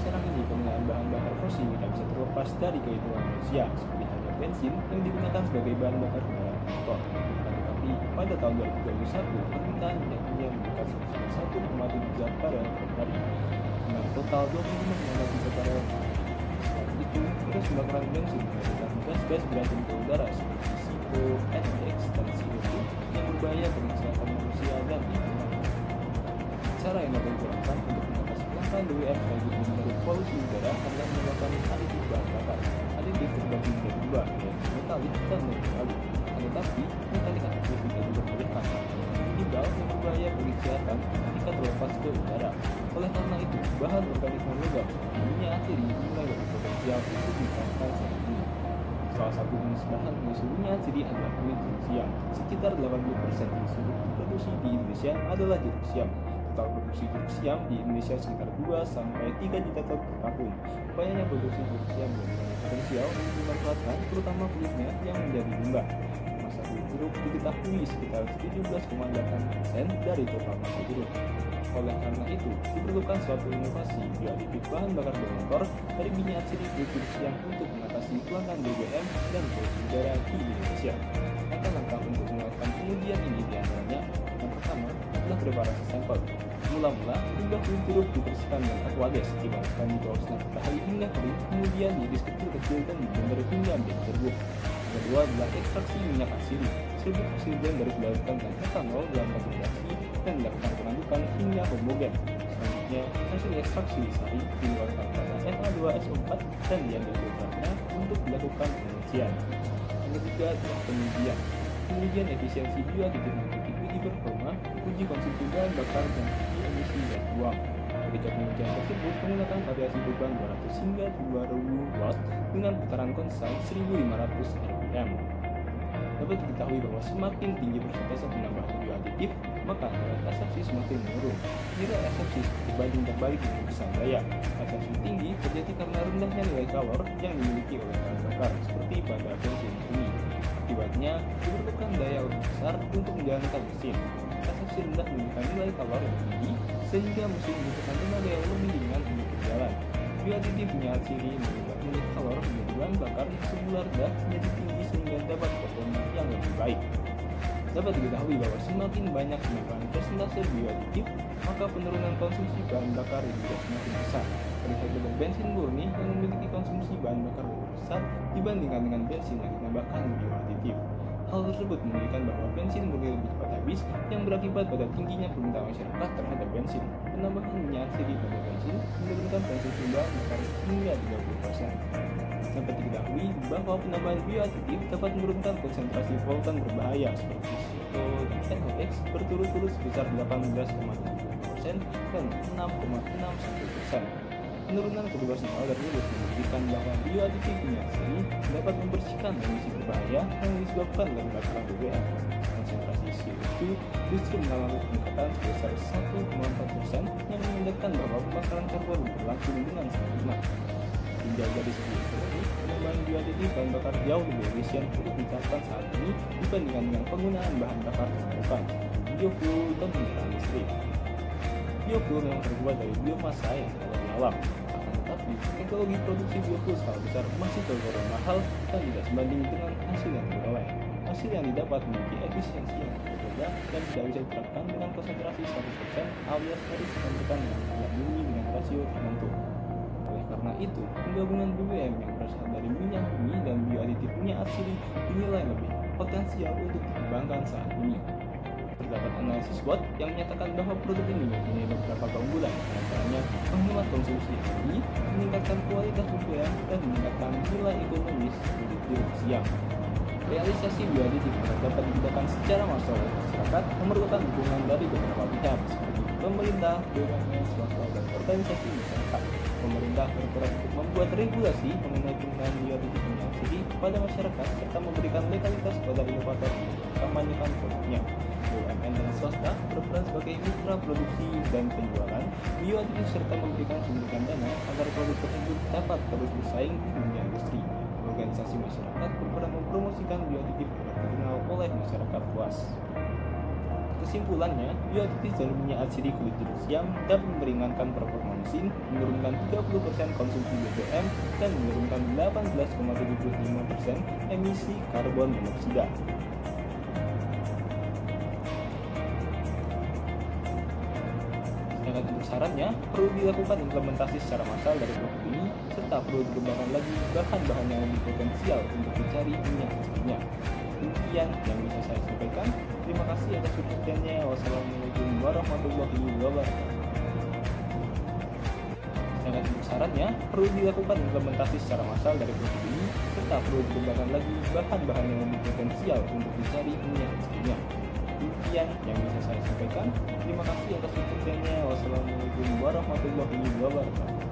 sekarang ini penggunaan bahan bakar fosil tidak bisa terlepas dari kehidupan manusia, seperti halnya bensin yang digunakan sebagai bahan bakar kendaraan motor. Tetapi pada tahun 2021, permintaan minyak dunia meningkat sebesar 1,7 juta barel per hari, dengan total 25,4 juta barel. Selain itu, terus pembakaran bensin menghasilkan gas-gas beracun ke udara seperti CO, NOx, dan CO2 yang berbahaya bagi kesehatan manusia dan lingkungan. Cara yang dapat digunakan untuk mengatasi kelangkaan BBM sebagai menurut polusi udara adalah menggunakan aditif bahan bakar. Aditif terbagi menjadi dua, yaitu metalik dan non-metalik. Tetapi metalik aditif tidak diperbolehkan. Tinggal yang berbahaya bagi kesehatan jika terlepas ke udara. Oleh karena itu, bahan organik non-logam minyak atsiri mulai berpotensial untuk digunakan saat ini. Salah satu jenis bahan pengisi minyak atsiri adalah kulit jeruk siam. Sekitar 80% seluruh produksi di Indonesia adalah jeruk siam. Total produksi jeruk siam di Indonesia sekitar 2-3 juta ton per tahun. Banyaknya produksi jeruk siam memiliki potensial untuk dimanfaatkan, terutama kulitnya yang menjadi limbah. Masa kulit jeruk diketahui sekitar 17,8% dari total masa jeruk. Oleh karena itu, diperlukan suatu inovasi bioaditif bahan bakar bermotor dari minyak atsiri kulit jeruk siam untuk mengatasi kelangkaan BBM dan polusi udara di Indonesia. Langkah-langkah untuk melakukan pengujian ini diantaranya: yang pertama adalah preparasi sampel. Mula-mula, limbah kulit jeruk dibersihkan dengan aquagas, dipanaskan di bawah sinar matahari hingga kering, kemudian diiris kecil-kecil dan diblender hingga menjadi serbuk. Yang kedua adalah ekstraksi minyak atsiri. Serbuk hasil blender dilarutkan dengan etanol dalam konsentrasi dan dilakukan pengadukan hingga homogen. Selanjutnya, hasil ekstraksi disari dikeluarkan pada Na2SO4 dan diambil filternya untuk dilakukan pengujian. Yang ketiga adalah pengujian. Pengujian efisiensi bioaditif meliputi uji performa, uji konsumsi bahan bakar, dan uji emisi gas buang. Ketika pengujian tersebut menggunakan variasi beban 200 hingga 2000 watt dengan putaran konstan 1500 rpm. Dapat diketahui bahwa semakin tinggi persentase penambahan bioaditif, maka nilai asepsi semakin menurun. Jika asepsi berbanding terbalik dengan besar daya, asepsi tinggi terjadi karena rendahnya nilai kalor yang dimiliki oleh bahan bakar, seperti pada bensin ini. Akibatnya, diperlukan daya lebih besar untuk menjalankan mesin. Asepsi rendah memiliki nilai kalor yang tinggi, sehingga mesin membutuhkan tenaga yang lebih ringan untuk berjalan. Bioaditif minyak atsiri mengubah nilai kalor menjadi bahan bakar yang semula rendah menjadi tinggi sehingga dapat performa yang lebih baik. Dapat diketahui bahwa semakin banyak penambahan persentase bioaditif, maka penurunan konsumsi bahan bakar juga semakin besar. Terlihat dengan bensin murni yang memiliki konsumsi bahan bakar lebih besar dibandingkan dengan bensin yang ditambahkan bioaditif. Hal tersebut menunjukkan bahwa bensin murni lebih cepat habis, yang berakibat pada tingginya permintaan masyarakat terhadap bensin. Penambahan minyak atsiri pada bensin menurunkan konsumsi bahan bakar hingga 30%. Dapat diketahui bahwa penambahan bioaditif dapat menurunkan konsentrasi polutan berbahaya seperti CO dan NOx berturut-turut sebesar 18,7% dan 6,61%. Penurunan kedua senyawa tersebut membuktikan bahwa bioaditif minyak atsiri dapat membersihkan emisi berbahaya yang disebabkan oleh bakaran BBM. Konsentrasi CO2 justru mengalami peningkatan sebesar 1,4% yang menandakan bahwa pembakaran karbon berlangsung dengan sempurna. Menjaga dari segi ekonomi, penambahan bioaditif bahan bakar jauh lebih efisien untuk diterapkan saat ini dibandingkan dengan penggunaan bahan bakar terbarukan, biofuel, dan kendaraan listrik. Biofuel memang terbuat dari biomasa yang berada di alam. Tetapi, teknologi produksi biofuel skala besar masih tergolong mahal dan tidak sebanding dengan hasil yang diperoleh. Hasil yang didapat memiliki efisiensi yang berbeda dan tidak bisa diterapkan dengan konsentrasi 100% alias harus ditentukan dengan kadar bumi dengan rasio tertentu. Oleh karena itu, penggabungan BBM yang berasal dari minyak bumi dan bioaditif minyak atsiri dinilai lebih potensial untuk dikembangkan saat ini. Terdapat analisis SWOT yang menyatakan bahwa produk ini mempunyai beberapa keunggulan, antaranya menghemat konsumsi energi, meningkatkan kualitas BBM, dan meningkatkan nilai ekonomis kulit jeruk siam. Realisasi bioaditif dapat digunakan secara massal oleh masyarakat, memerlukan dukungan dari beberapa pihak seperti pemerintah, BUMN, swasta, dan organisasi masyarakat. Pemerintah berperan untuk membuat regulasi mengenai penggunaan bioaditif minyak atsiri kepada masyarakat serta memberikan legalitas kepada inovator untuk mengkampanyekan produknya. BUMN dan swasta berperan sebagai mitra produksi dan penjualan bioaditif serta memberikan suntikan dana agar produk tersebut dapat terus bersaing di dunia industri. Organisasi masyarakat berperan mempromosikan bioaditif agar dikenal oleh masyarakat luas. Kesimpulannya, bioaditif dari minyak atsiri kulit jeruk siam dapat meringankan performa bensin, menurunkan 30% konsumsi BBM, dan menurunkan 18,75% emisi karbon monoksida. Sedangkan untuk sarannya, perlu dilakukan implementasi secara massal dari produk ini, serta perlu dikembangkan lagi bahan-bahan yang lebih potensial untuk mencari minyak aslinya. Demikian yang bisa saya sampaikan. Terima kasih atas perhatiannya. Wassalamualaikum warahmatullahi wabarakatuh. Sedangkan untuk sarannya, perlu dilakukan implementasi secara massal dari produk ini, serta perlu dikembangkan lagi bahan-bahan yang lebih potensial untuk mencari minyak aslinya. Demikian yang bisa saya sampaikan. Terima kasih atas perhatiannya. Wassalamualaikum warahmatullahi wabarakatuh.